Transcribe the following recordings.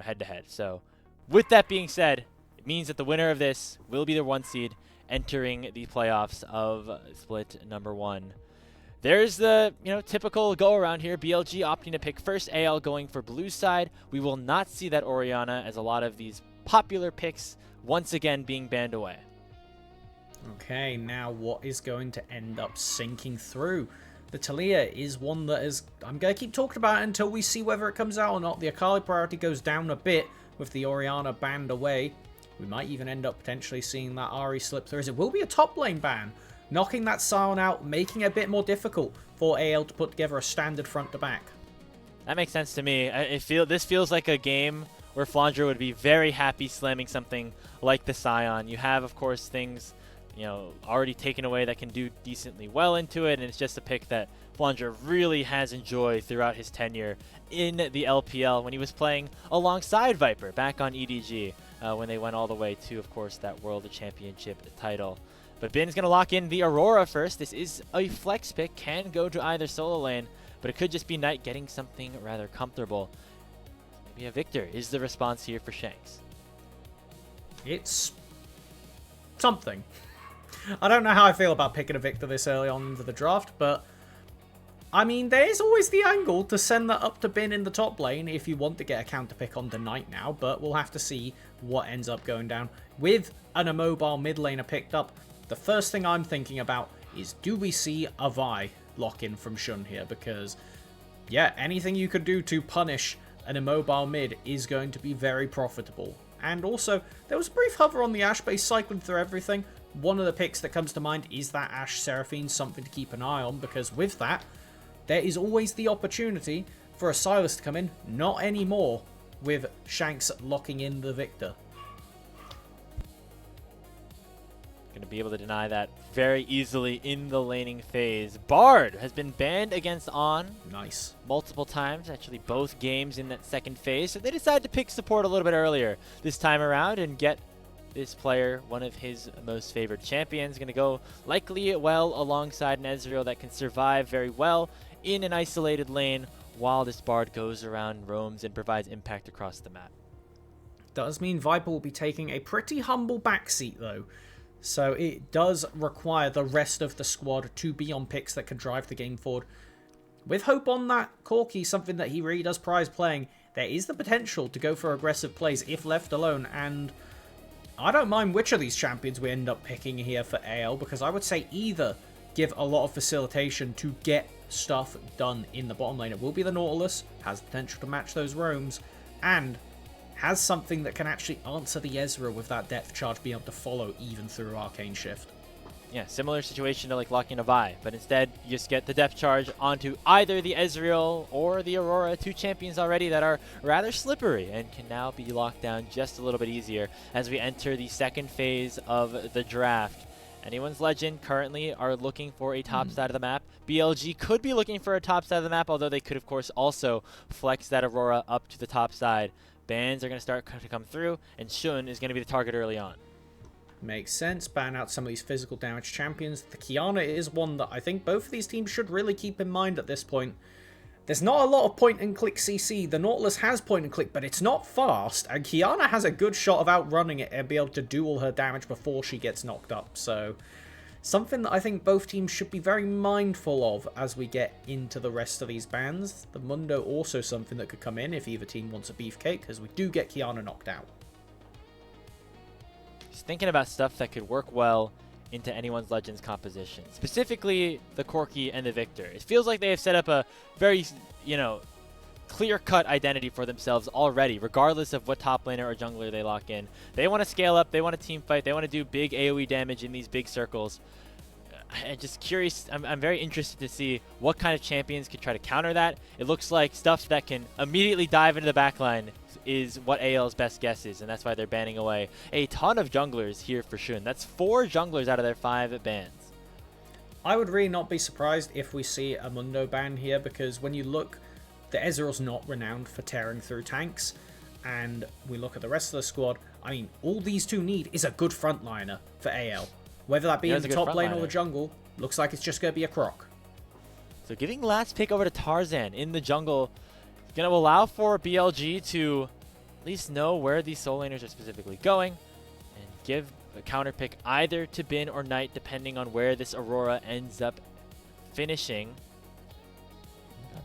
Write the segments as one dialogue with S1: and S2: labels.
S1: head-to-head. So with that being said, it means that the winner of this will be the 1 seed entering the playoffs of split number 1. There's the typical go around here. BLG opting to pick first, AL going for blue side. We will not see that Orianna, as a lot of these popular picks once again being banned away.
S2: Okay, now what is going to end up sinking through? The Talia is one that is, I'm going to keep talking about it until we see whether it comes out or not. The Akali priority goes down a bit with the Orianna banned away. We might even end up potentially seeing that Ahri slip through, as it will be a top lane ban, knocking that Sion out, making it a bit more difficult for AL to put together a standard front to back.
S1: That makes sense to me. This feels like a game where Flandre would be very happy slamming something like the Sion. You have, of course, things already taken away that can do decently well into it, and it's just a pick that Flandre really has enjoyed throughout his tenure in the LPL when he was playing alongside Viper back on EDG when they went all the way to, of course, that World Championship title. But Bin's going to lock in the Aurora first. This is a flex pick, can go to either solo lane, but it could just be Knight getting something rather comfortable. Maybe a Victor is the response here for Shanks.
S2: It's something. I don't know how I feel about picking a Victor this early on into the draft, but I mean, there is always the angle to send that up to Bin in the top lane if you want to get a counter pick on the Knight now, but we'll have to see what ends up going down. With an immobile mid laner picked up, the first thing I'm thinking about is, do we see a Vi lock in from Shun here? Because, yeah, anything you could do to punish an immobile mid is going to be very profitable. And also, there was a brief hover on the Ashe base cycling through everything. One of the picks that comes to mind is that Ashe Seraphine, something to keep an eye on, because with that, there is always the opportunity for a Sylas to come in. Not anymore with Shanks locking in the Victor.
S1: Going to be able to deny that very easily in the laning phase. Bard has been banned against On.
S2: Nice.
S1: Multiple times, actually both games in that second phase. So they decided to pick support a little bit earlier this time around and get this player one of his most favored champions. Going to go likely well alongside an Ezreal that can survive very well in an isolated lane while this Bard goes around, roams, and provides impact across the map.
S2: Does mean Viper will be taking a pretty humble backseat though. So it does require the rest of the squad to be on picks that can drive the game forward. With Hope on that Corki, something that he really does prize playing, there is the potential to go for aggressive plays if left alone, and I don't mind which of these champions we end up picking here for AL, because I would say either give a lot of facilitation to get stuff done in the bottom lane. It will be the Nautilus, has potential to match those roams, and has something that can actually answer the Ezreal with that depth charge, being able to follow even through Arcane Shift.
S1: Yeah, similar situation to like locking a Vi, but instead you just get the depth charge onto either the Ezreal or the Aurora, two champions already that are rather slippery and can now be locked down just a little bit easier as we enter the second phase of the draft. Anyone's Legend currently are looking for a top side of the map. BLG could be looking for a top side of the map, although they could of course also flex that Aurora up to the top side. Bans are going to start to come through, and Shun is going to be the target early on.
S2: Makes sense. Ban out some of these physical damage champions. The Kiana is one that I think both of these teams should really keep in mind at this point. There's not a lot of point-and-click CC. The Nautilus has point-and-click, but it's not fast, and Kiana has a good shot of outrunning it and be able to do all her damage before she gets knocked up. So, something that I think both teams should be very mindful of as we get into the rest of these bans. The Mundo also something that could come in if either team wants a beefcake, because we do get Kiana knocked out.
S1: Just thinking about stuff that could work well into anyone's Legends composition, specifically the Corki and the Victor. It feels like they have set up a very, clear-cut identity for themselves already, regardless of what top laner or jungler they lock in. They want to scale up, they want to team fight, they want to do big AoE damage in these big circles. I'm just curious, I'm very interested to see what kind of champions could try to counter that. It looks like stuff that can immediately dive into the backline is what AL's best guess is, and that's why they're banning away a ton of junglers here for Shun. That's 4 junglers out of their 5 bans.
S2: I would really not be surprised if we see a Mundo ban here, because when you look, the Ezreal's not renowned for tearing through tanks, and we look at the rest of the squad, I mean, all these two need is a good frontliner for AL. Whether that be in the top lane or the jungle, looks like it's just going to be a Croc.
S1: So giving last pick over to Tarzan in the jungle is going to allow for BLG to least know where these soul laners are specifically going and give a counter pick either to Bin or Knight, depending on where this Aurora ends up finishing.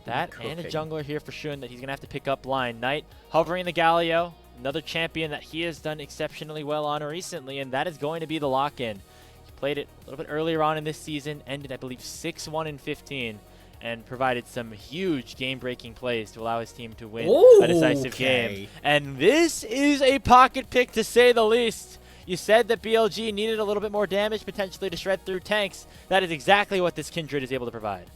S1: That and a jungler here for Shun that he's going to have to pick up line. Knight hovering the Galio, another champion that he has done exceptionally well on recently, and that is going to be the lock-in. He played it a little bit earlier on in this season, ended, I believe, 6-1 in 15, and provided some huge game-breaking plays to allow his team to win a decisive game. And this is a pocket pick, to say the least. You said that BLG needed a little bit more damage, potentially to shred through tanks. That is exactly what this Kindred is able to provide.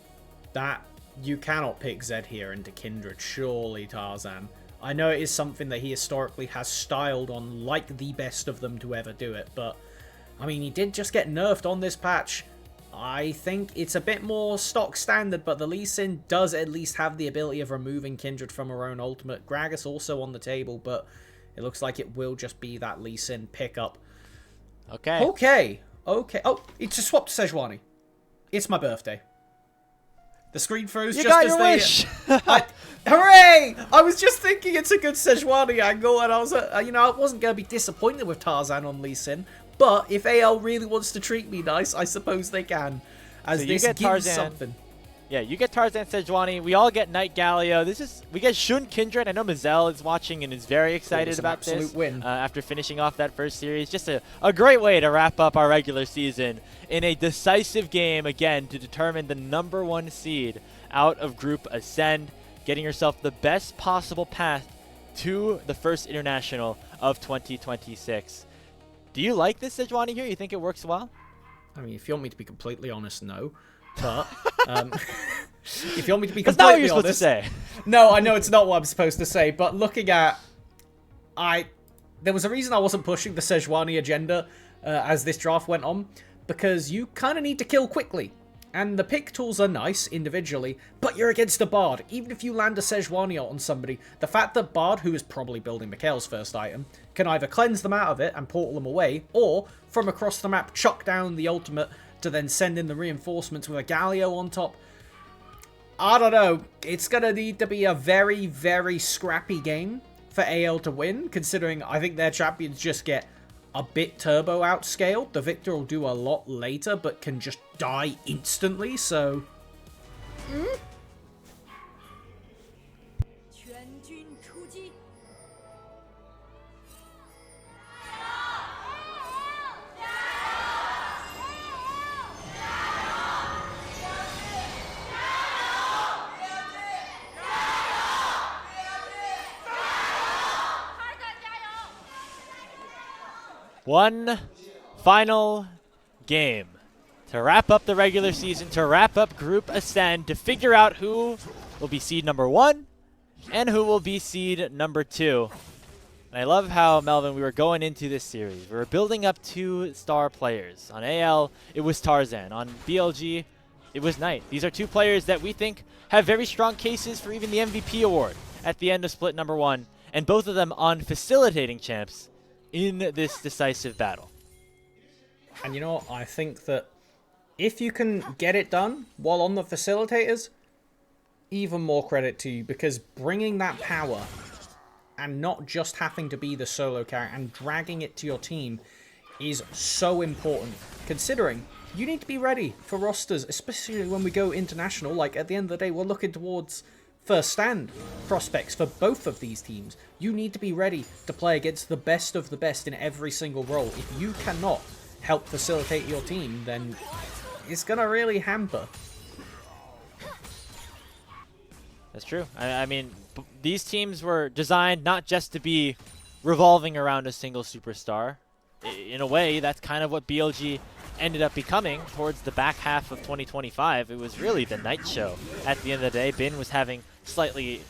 S2: That, you cannot pick Zed here into Kindred, surely, Tarzan. I know it is something that he historically has styled on like the best of them to ever do it, but, I mean, he did just get nerfed on this patch. I think it's a bit more stock standard, but the Lee Sin does at least have the ability of removing Kindred from her own ultimate. Gragas also on the table, but it looks like it will just be that Lee Sin pickup. Okay. Oh, it just swapped to Sejuani. It's my birthday. The screen froze just as they...
S1: wish!
S2: Hooray! I was just thinking it's a good Sejuani angle, and I was, you know, I wasn't going to be disappointed with Tarzan on Lee Sin. But if AL really wants to treat me nice, I suppose they can. As so this gives Tarzan something.
S1: Yeah, you get Tarzan Sejuani. We all get Knight Galio. We get Shun Kindred. I know Mazel is watching and is very excited about this.
S2: Win.
S1: After finishing off that first series. Just a great way to wrap up our regular season in a decisive game, again, to determine the #1 seed out of Group Ascend, getting yourself the best possible path to the first international of 2026. Do you like this Sejuani here? You think it works well?
S2: I mean, if you want me to be completely honest, no. But if you want me to be completely honest,
S1: that's not what you're supposed to say.
S2: No, I know it's not what I'm supposed to say. But looking at, there was a reason I wasn't pushing the Sejuani agenda as this draft went on, because you kind of need to kill quickly. And the pick tools are nice individually, but you're against a Bard. Even if you land a Sejuani on somebody, the fact that Bard, who is probably building Mikael's first item, can either cleanse them out of it and portal them away, or from across the map chuck down the ultimate to then send in the reinforcements with a Galio on top. I don't know. It's going to need to be a very, very scrappy game for AL to win, considering I think their champions just get a bit turbo outscaled. The Victor will do a lot later, but can just die instantly, so...
S1: One final game to wrap up the regular season, to wrap up Group Ascend, to figure out who will be seed #1 and who will be seed #2. And I love how, Melvin, we were going into this series. We were building up 2-star players. On AL, it was Tarzan. On BLG, it was Knight. These are 2 players that we think have very strong cases for even the MVP award at the end of split #1, and both of them on facilitating champs in this decisive battle.
S2: And you know what? I think that if you can get it done while on the facilitators, even more credit to you, because bringing that power and not just having to be the solo character and dragging it to your team is so important, considering you need to be ready for rosters, especially when we go international. Like, at the end of the day, we're looking towards first stand prospects for both of these teams. You need to be ready to play against the best of the best in every single role. If you cannot help facilitate your team, then it's going to really hamper.
S1: That's true. I mean, these teams were designed not just to be revolving around a single superstar. In a way, that's kind of what BLG ended up becoming towards the back half of 2025. It was really the Knight show. At the end of the day, Bin was having slightly,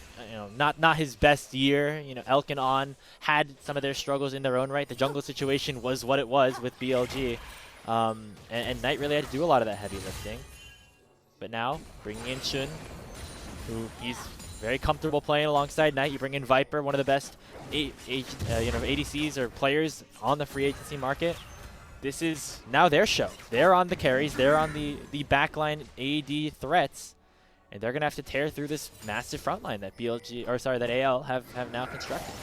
S1: not his best year. Elk and On had some of their struggles in their own right. The jungle situation was what it was with BLG. And Knight really had to do a lot of that heavy lifting. But now, bringing in Shun, who he's very comfortable playing alongside Knight. You bring in Viper, one of the best ADCs or players on the free agency market. This is now their show. They're on the carries. They're on the backline AD threats. And they're going to have to tear through this massive front line that that AL have now constructed.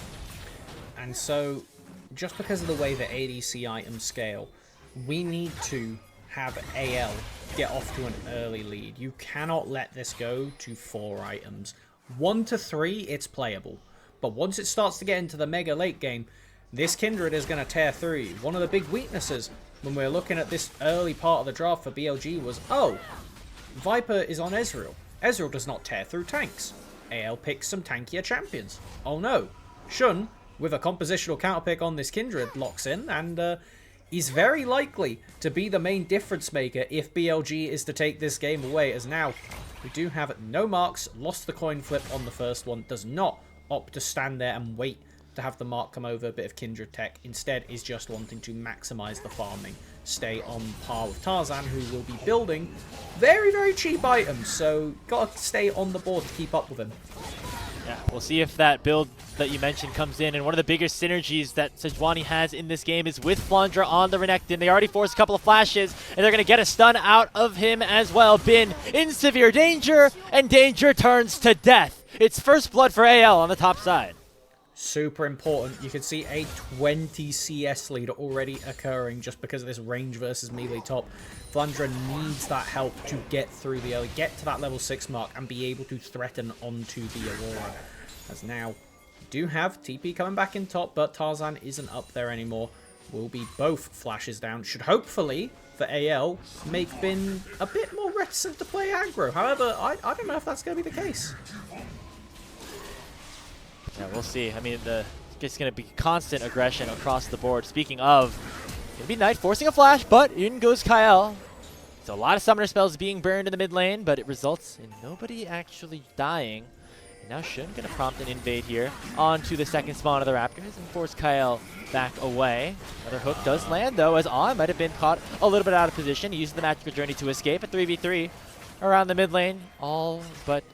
S2: And so, just because of the way the ADC items scale, we need to have AL get off to an early lead. You cannot let this go to 4 items. 1 to 3, it's playable. But once it starts to get into the mega late game, this Kindred is going to tear through you. One of the big weaknesses when we're looking at this early part of the draft for BLG was, oh, Viper is on Ezreal. Ezreal does not tear through tanks. AL picks some tankier champions. Oh no, Shun, with a compositional counterpick on this Kindred, locks in and is very likely to be the main difference maker if BLG is to take this game away, as now we do have no marks, lost the coin flip on the first one, does not opt to stand there and wait to have the mark come over a bit of Kindred tech, instead is just wanting to maximize the farming, stay on par with Tarzan, who will be building very, very cheap items, so gotta stay on the board to keep up with him.
S1: Yeah, we'll see if that build that you mentioned comes in, and one of the biggest synergies that Sejuani has in this game is with Flandre on the Renekton. They already forced a couple of flashes, and they're going to get a stun out of him as well. Bin in severe danger, and danger turns to death. It's first blood for AL on the top side.
S2: Super important. You can see a 20 CS lead already occurring just because of this range versus melee top. Flandre needs that help to get through the early, get to that level 6 mark, and be able to threaten onto the Aurora. As now, we do have TP coming back in top, but Tarzan isn't up there anymore. Will be both flashes down. Should hopefully, for AL, make Bin a bit more reticent to play aggro. However, I don't know if that's going to be the case.
S1: Yeah, we'll see. I mean, it's going to be constant aggression across the board. Speaking of, it'll be Knight forcing a flash, but in goes Kael. So a lot of summoner spells being burned in the mid lane, but it results in nobody actually dying. And now Shun going to prompt an invade here onto the second spawn of the Raptors and force Kael back away. Another hook does land, though, as On might have been caught a little bit out of position. He uses the magical journey to escape. A 3v3 around the mid lane. All but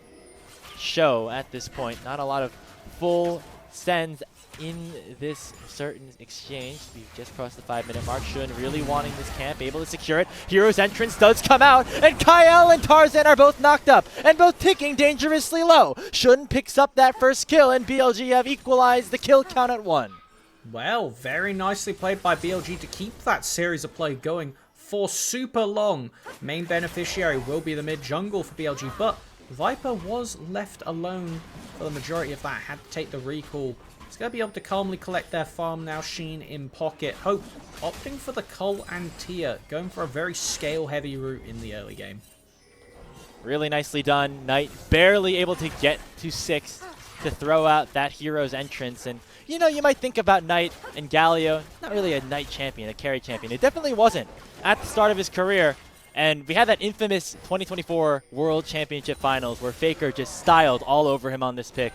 S1: show at this point. Not a lot of full sends in this certain exchange. We've just crossed the 5-minute mark. Shun really wanting this camp, able to secure it. Hero's entrance does come out, and Kael and Tarzan are both knocked up and both ticking dangerously low. Shun picks up that first kill, and BLG have equalized the kill count at 1.
S2: Well, very nicely played by BLG to keep that series of play going for super long. Main beneficiary will be the mid jungle for BLG, but Viper was left alone for the majority of that, had to take the recall. He's going to be able to calmly collect their farm now. Sheen in pocket. Hope opting for the Cole and Tia, going for a very scale-heavy route in the early game.
S1: Really nicely done. Knight barely able to get to 6 to throw out that hero's entrance. And, you know, you might think about Knight and Galio. Not really a Knight champion, a carry champion. It definitely wasn't at the start of his career. And we had that infamous 2024 World Championship Finals where Faker just styled all over him on this pick.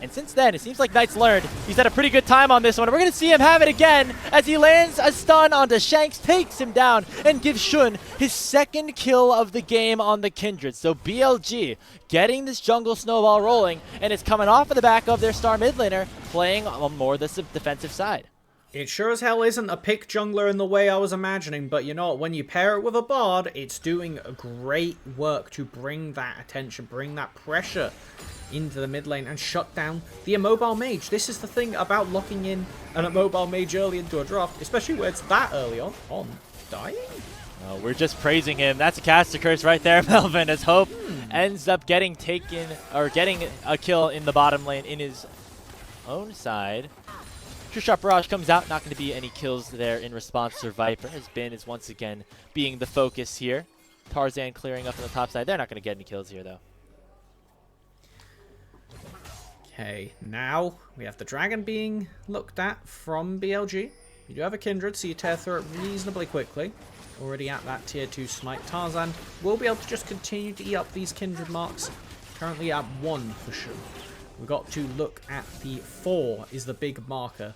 S1: And since then, it seems like Knight's learned. He's had a pretty good time on this one. We're going to see him have it again as he lands a stun onto Shanks, takes him down, and gives Shun his second kill of the game on the Kindred. So BLG getting this jungle snowball rolling, and it's coming off of the back of their star mid laner, playing on more the defensive side.
S2: It sure as hell isn't a pick jungler in the way I was imagining, but you know what, when you pair it with a bard, it's doing great work to bring that attention, bring that pressure into the mid lane and shut down the immobile mage. This is the thing about locking in an immobile mage early into a draft, especially where it's that early on. Dying?
S1: Oh, we're just praising him. That's a caster curse right there, Melvin, as Hope ends up getting taken, or getting a kill in the bottom lane in his own side. Shot Barrage comes out, not going to be any kills there in response to Viper, as Bin is once again being the focus here. Tarzan clearing up on the top side. They're not going to get any kills here, though.
S2: Okay, now we have the dragon being looked at from BLG. You do have a Kindred, so you tear through it reasonably quickly. Already at that tier 2 smite. Tarzan will be able to just continue to eat up these Kindred marks. Currently at 1 for sure. We've got to look at the 4 is the big marker.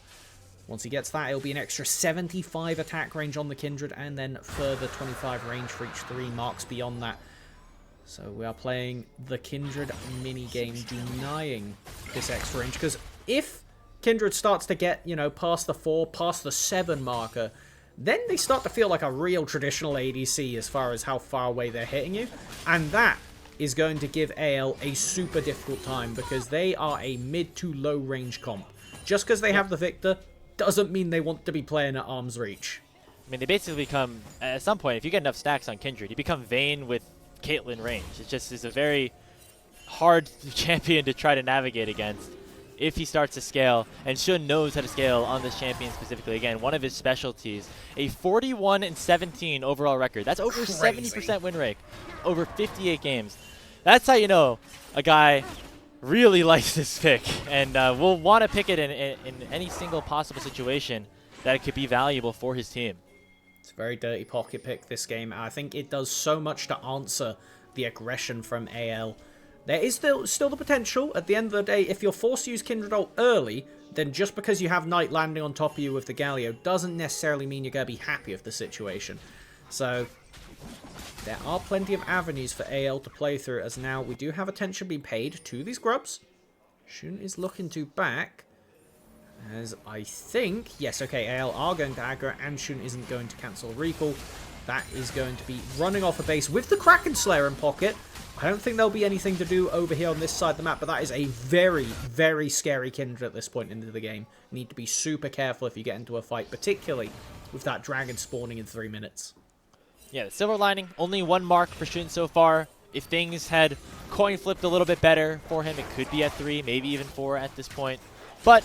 S2: Once he gets that, it'll be an extra 75 attack range on the Kindred, and then further 25 range for each 3 marks beyond that. So we are playing the Kindred mini-game, denying this extra range, because if Kindred starts to get, you know, past the 4, past the 7 marker, then they start to feel like a real traditional ADC as far as how far away they're hitting you, and that is going to give AL a super difficult time because they are a mid to low range comp. Just because they have the Victor doesn't mean they want to be playing at arm's reach.
S1: I mean, they basically become, at some point, if you get enough stacks on Kindred, you become Vayne with Caitlyn range. It just is a very hard champion to try to navigate against if he starts to scale, and Shun knows how to scale on this champion specifically. Again, one of his specialties, a 41-17 overall record. That's over 70% win rate, over 58 games. That's how you know a guy really likes this pick, and will want to pick it in any single possible situation that it could be valuable for his team.
S2: It's a very dirty pocket pick this game. I think it does so much to answer the aggression from AL. There is still the potential, at the end of the day, if you're forced to use Kindred ult early, then just because you have Knight landing on top of you with the Galio doesn't necessarily mean you're going to be happy with the situation. So, there are plenty of avenues for AL to play through, as now we do have attention being paid to these grubs. Shun is looking to back, as I think, yes, okay, AL are going to aggro, and Shun isn't going to cancel recall. That is going to be running off a base with the Kraken Slayer in pocket. I don't think there'll be anything to do over here on this side of the map, but that is a very, very scary Kindred at this point into the game. You need to be super careful if you get into a fight, particularly with that dragon spawning in 3 minutes.
S1: Yeah, the silver lining, only 1 mark for Shun so far. If things had coin flipped a little bit better for him, it could be at 3, maybe even 4 at this point. But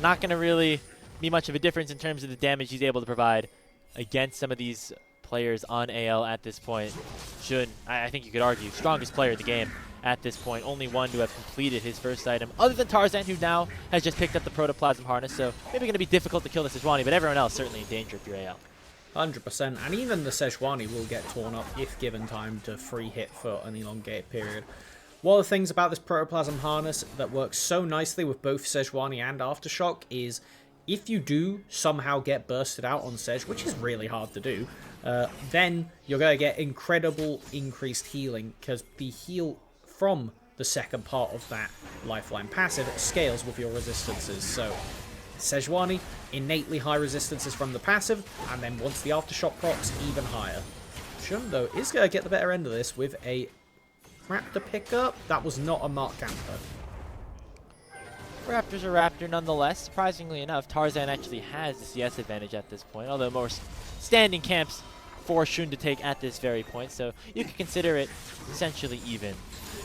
S1: not going to really be much of a difference in terms of the damage he's able to provide against some of these players on AL at this point. Shun, I think you could argue, strongest player in the game at this point. Only one to have completed his first item, other than Tarzan, who now has just picked up the Protoplasm Harness, so maybe going to be difficult to kill the Sejuani, but everyone else certainly in danger if you're AL.
S2: 100%, and even the Sejuani will get torn up if given time to free hit for an elongated period. One of the things about this Protoplasm Harness that works so nicely with both Sejuani and Aftershock is if you do somehow get bursted out on Sej, which is really hard to do, then you're going to get incredible increased healing, because the heal from the second part of that lifeline passive scales with your resistances. So Sejuani, innately high resistances from the passive, and then once the Aftershock procs, even higher. Shun, though, is going to get the better end of this with a Raptor pickup. That was not a Mark Camper.
S1: Raptor's a Raptor nonetheless. Surprisingly enough, Tarzan actually has the CS advantage at this point, although more standing camps for Shun to take at this very point, so you can consider it essentially even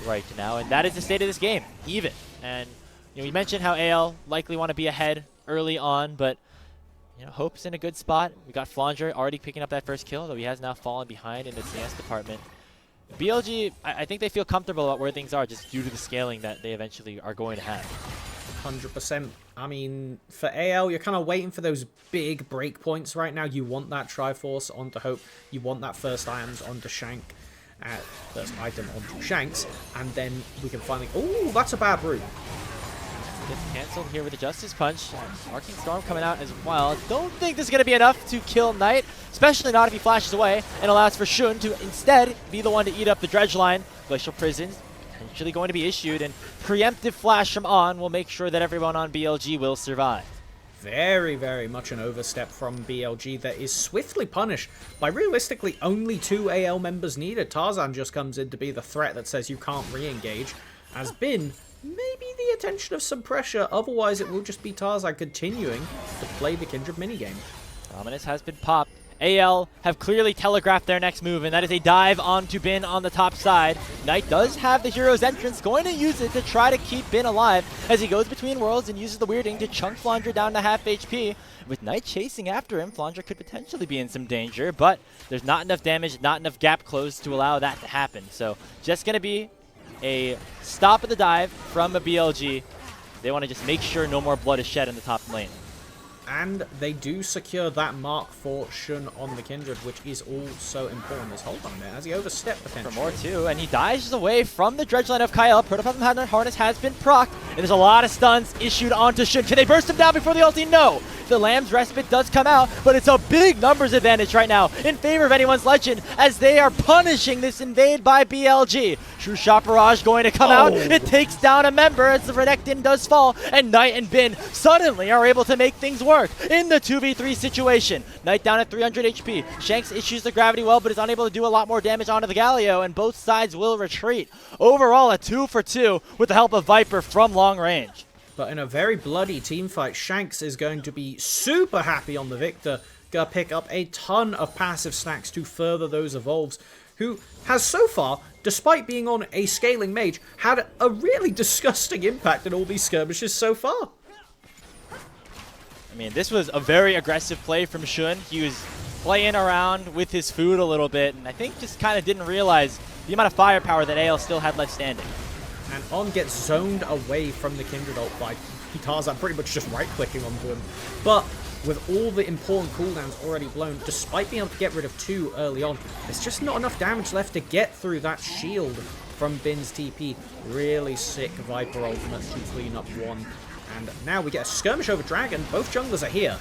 S1: right now, and that is the state of this game, even. And you know, we mentioned how AL likely want to be ahead early on, but you know, Hope's in a good spot. We got Flandre already picking up that first kill, though he has now fallen behind in the CS department. BLG, I think they feel comfortable about where things are just due to the scaling that they eventually are going to have.
S2: 100%. I mean, for AL, you're kind of waiting for those big breakpoints right now. You want that Triforce onto Hope. You want that first items onto Shank. First item onto Shanks. And then we can finally... Oh, that's a bad route.
S1: Gets cancelled here with the Justice Punch. Arcane Storm coming out as well. Don't think this is going to be enough to kill Knight, especially not if he flashes away and allows for Shun to instead be the one to eat up the Dredge line. Glacial Prisons potentially going to be issued, and preemptive flash from On will make sure that everyone on BLG will survive.
S2: Very, very much an overstep from BLG that is swiftly punished by realistically only 2 AL members needed. Tarzan just comes in to be the threat that says you can't re-engage. Has been maybe the attention of some pressure, otherwise it will just be Tarzan continuing to play the Kindred minigame.
S1: Dominus has been popped. AL have clearly telegraphed their next move, and that is a dive onto Bin on the top side. Knight does have the hero's entrance, going to use it to try to keep Bin alive as he goes between worlds and uses the weirding to chunk Flandre down to half HP. With Knight chasing after him, Flandre could potentially be in some danger, but there's not enough damage, not enough gap closed to allow that to happen. So just going to be a stop at the dive from a BLG. They want to just make sure no more blood is shed in the top lane.
S2: And they do secure that mark for Shun on the Kindred, which is also important. This hold on there as he overstepped potentially.
S1: For more too, and he dies away from the dredge line of Kael. Protoplasm Harness has been procced, and there's a lot of stuns issued onto Shun. Can they burst him down before the ulti? No! The Lamb's Respite does come out, but it's a big numbers advantage right now in favor of anyone's Legend as they are punishing this invade by BLG. True Shot Barrage going to come out. It takes down a member as the Renekton does fall, and Knight and Bin suddenly are able to make things work in the 2v3 situation. Knight down at 300 HP. Shanks issues the gravity well, but is unable to do a lot more damage onto the Galio, and both sides will retreat. Overall, a 2 for 2 with the help of Viper from long range.
S2: But in a very bloody team fight, Shanks is going to be super happy on the victor. Gonna pick up a ton of passive stacks to further those evolves, who has so far, despite being on a scaling mage, had a really disgusting impact in all these skirmishes so far.
S1: I mean, this was a very aggressive play from Shun. He was playing around with his food a little bit, and I think just kind of didn't realize the amount of firepower that AL still had left standing.
S2: And On gets zoned away from the Kindred ult by Tarzan, pretty much just right-clicking onto him. But with all the important cooldowns already blown, despite being able to get rid of 2 early on, there's just not enough damage left to get through that shield from Bin's TP. Really sick Viper ultimate to clean up 1. And now we get a skirmish over Dragon. Both junglers are here.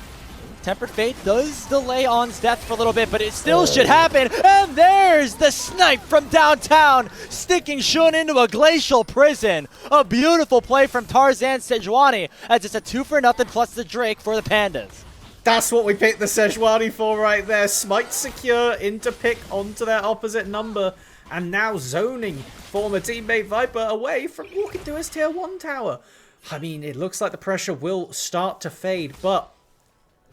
S1: Tempered Fate does delay On's death for a little bit, but it still should happen. And there's the snipe from downtown, sticking Shun into a glacial prison. A beautiful play from Tarzan Sejuani, as it's a 2-for-0 plus the Drake for the Pandas.
S2: That's what we picked the Sejuani for right there. Smite secure into pick onto their opposite number. And now zoning former teammate Viper away from walking to his tier 1 tower. I mean, it looks like the pressure will start to fade, but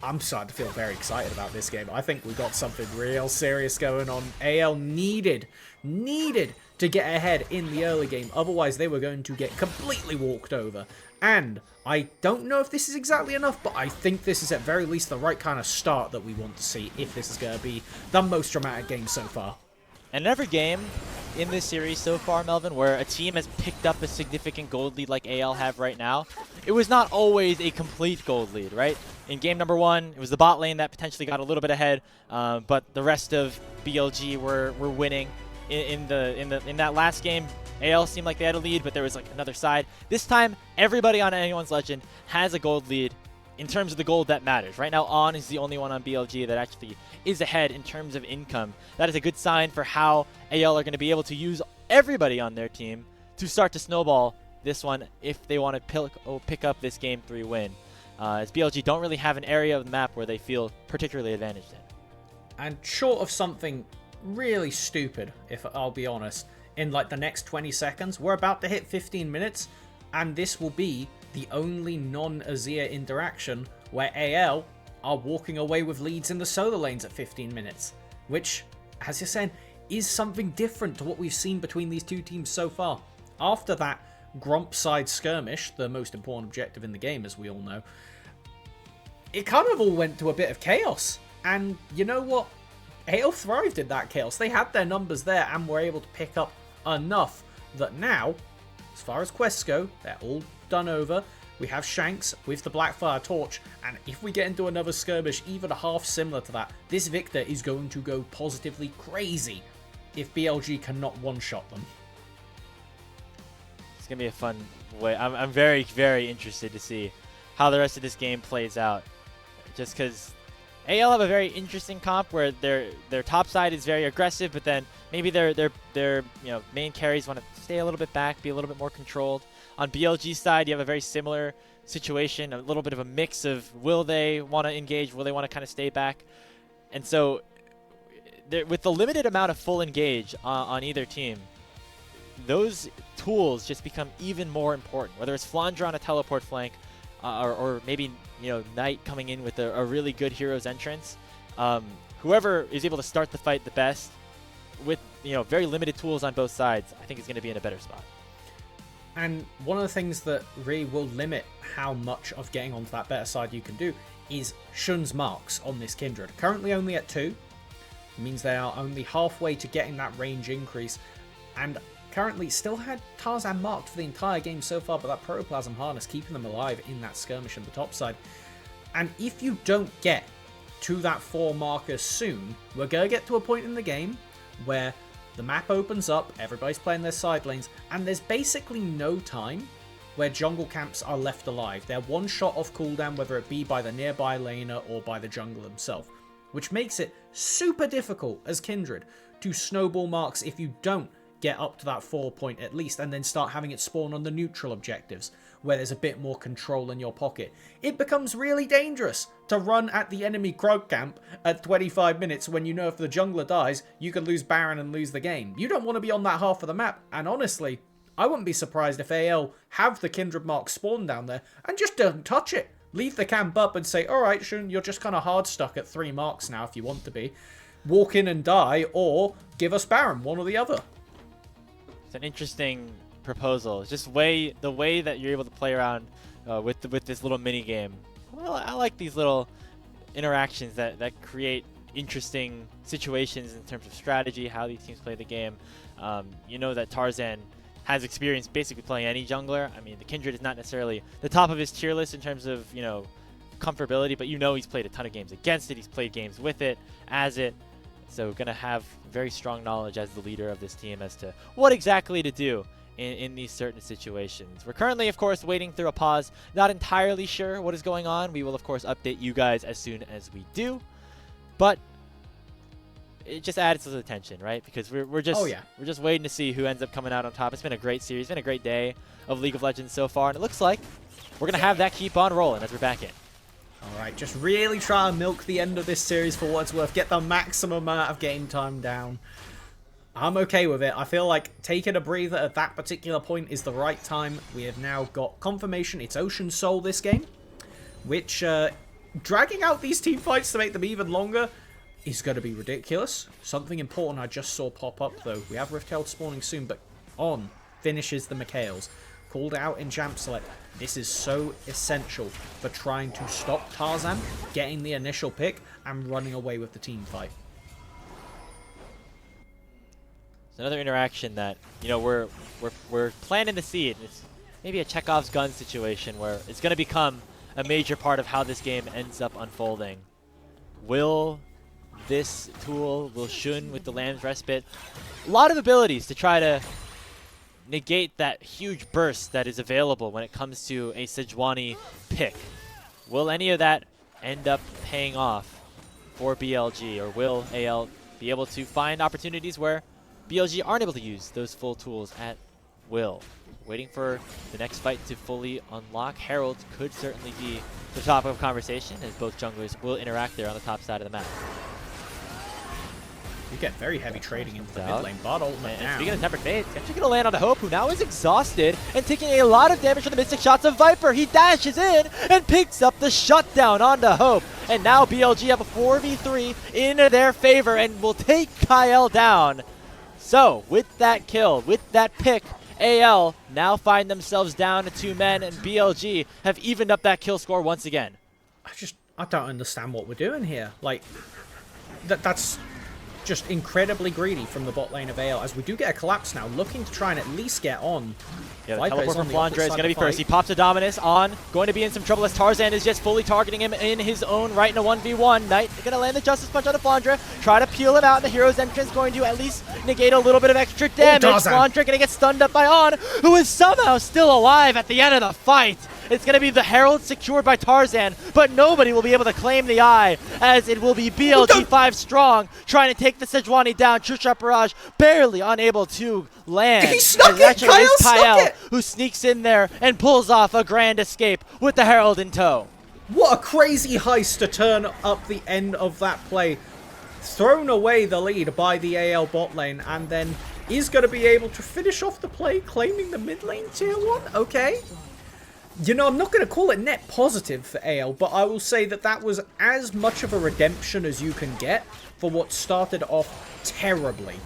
S2: I'm starting to feel very excited about this game. I think we got something real serious going on. AL needed to get ahead in the early game. Otherwise, they were going to get completely walked over. And I don't know if this is exactly enough, but I think this is at very least the right kind of start that we want to see if this is going to be the most dramatic game so far.
S1: And every game in this series so far, Melvin, where a team has picked up a significant gold lead like AL have right now, it was not always a complete gold lead, right? In game number 1, it was the bot lane that potentially got a little bit ahead, but the rest of BLG were winning. In that last game, AL seemed like they had a lead, but there was like another side. This time, everybody on Anyone's Legend has a gold lead in terms of the gold that matters. Right now, On is the only one on BLG that actually is ahead in terms of income. That is a good sign for how AL are going to be able to use everybody on their team to start to snowball this one if they want to pick up this Game 3 win. As BLG don't really have an area of the map where they feel particularly advantaged in.
S2: And short of something really stupid, if I'll be honest, in like the next 20 seconds, we're about to hit 15 minutes, and this will be the only non-Azir interaction where AL are walking away with leads in the solo lanes at 15 minutes, which, as you're saying, is something different to what we've seen between these two teams so far. After that Gromp side skirmish, the most important objective in the game, as we all know, it kind of all went to a bit of chaos. And you know what? AL thrived in that chaos. They had their numbers there and were able to pick up enough that now, as far as quests go, they're all done over. We have Shanks with the Blackfire Torch, and if we get into another skirmish even half similar to that, this Victor is going to go positively crazy if BLG cannot one-shot them.
S1: It's going to be a fun way. I'm very, very interested to see how the rest of this game plays out. Just because AL have a very interesting comp where their top side is very aggressive, but then maybe their main carries want to stay a little bit back, be a little bit more controlled. On BLG side, you have a very similar situation, a little bit of a mix of will they want to engage, will they want to kind of stay back. And so with the limited amount of full engage on either team, those tools just become even more important, whether it's Flandre on a teleport flank or maybe Knight coming in with a really good hero's entrance. Whoever is able to start the fight the best with very limited tools on both sides, I think is going to be in a better spot.
S2: And one of the things that really will limit how much of getting onto that better side you can do is Shun's marks on this Kindred. Currently only at 2. It means they are only halfway to getting that range increase. And currently still had Tarzan marked for the entire game so far, but that Protoplasm Harness keeping them alive in that skirmish on the top side. And if you don't get to that 4 marker soon, we're going to get to a point in the game where the map opens up, everybody's playing their side lanes, and there's basically no time where jungle camps are left alive. They're one shot off cooldown, whether it be by the nearby laner or by the jungler himself, which makes it super difficult as Kindred to snowball marks if you don't get up to that 4 point at least, and then start having it spawn on the neutral objectives, where there's a bit more control in your pocket. It becomes really dangerous to run at the enemy Krog camp at 25 minutes when you know if the jungler dies, you could lose Baron and lose the game. You don't want to be on that half of the map, and honestly, I wouldn't be surprised if AL have the Kindred Mark spawn down there and just don't touch it. Leave the camp up and say, alright, Shun, you're just kind of hard stuck at 3 marks now if you want to be. Walk in and die, or give us Baron, one or the other.
S1: It's an interesting proposal. It's just the way that you're able to play around with this little mini game. Well, I like these little interactions that create interesting situations in terms of strategy, how these teams play the game. You know that Tarzan has experience basically playing any jungler. I mean, the Kindred is not necessarily the top of his tier list in terms of, you know, comfortability, but you know he's played a ton of games against it. He's played games with it, as it. So going to have very strong knowledge as the leader of this team as to what exactly to do in these certain situations. We're currently, of course, waiting through a pause. Not entirely sure what is going on. We will, of course, update you guys as soon as we do. But it just adds to the tension, right? Because we're just waiting to see who ends up coming out on top. It's been a great series. It's been a great day of League of Legends so far. And it looks like we're going to have that keep on rolling as we're back in.
S2: Alright, just really try and milk the end of this series for what it's worth. Get the maximum amount of game time down. I'm okay with it. I feel like taking a breather at that particular point is the right time. We have now got confirmation it's Ocean Soul this game, which dragging out these team fights to make them even longer is going to be ridiculous. Something important I just saw pop up though. We have Riftheld spawning soon, but On finishes the Kaels. Called out in Champ Select. This is so essential for trying to stop Tarzan getting the initial pick and running away with the team fight.
S1: It's another interaction that, you know, we're planting the seed. It's maybe a Chekhov's gun situation where it's going to become a major part of how this game ends up unfolding. Will this tool, will Shun with the Lamb's Respite, a lot of abilities to try to negate that huge burst that is available when it comes to a Sejuani pick. Will any of that end up paying off for BLG, or will AL be able to find opportunities where BLG aren't able to use those full tools at will? Waiting for the next fight to fully unlock. Herald could certainly be the topic of conversation, as both junglers will interact there on the top side of the map.
S2: You get very heavy trading into the mid lane. Bot ultimate down.
S1: Speaking of Tempered Fate, it's actually going to land on the Hope, who now is exhausted and taking a lot of damage from the Mystic Shots of Viper. He dashes in and picks up the shutdown onto Hope. And now BLG have a 4v3 in their favor and will take Kael down. So, with that kill, with that pick, AL now find themselves down to 2 men, and BLG have evened up that kill score once again.
S2: I don't understand what we're doing here. Like, that's just incredibly greedy from the bot lane of AL, as we do get a collapse now, looking to try and at least get on.
S1: Yeah, the teleport from Flandre is going to be first. He pops a Dominus on, going to be in some trouble as Tarzan is just fully targeting him in his own right in a 1v1. Knight going to land the Justice Punch on the Flandre, try to peel him out, and the hero's entrance going to at least negate a little bit of extra damage. Flandre going to get stunned up by On, who is somehow still alive at the end of the fight. It's going to be the Herald secured by Tarzan, but nobody will be able to claim the eye, as it will be BLG 5 strong trying to take the Sejuani down. True Shot Barrage barely unable to land.
S2: He snuck it!
S1: Kael who sneaks in there and pulls off a grand escape with the Herald in tow.
S2: What a crazy heist to turn up the end of that play. Thrown away the lead by the AL bot lane, and then is going to be able to finish off the play, claiming the mid lane tier 1. Okay. You know, I'm not going to call it net positive for AL, but I will say that that was as much of a redemption as you can get for what started off terribly.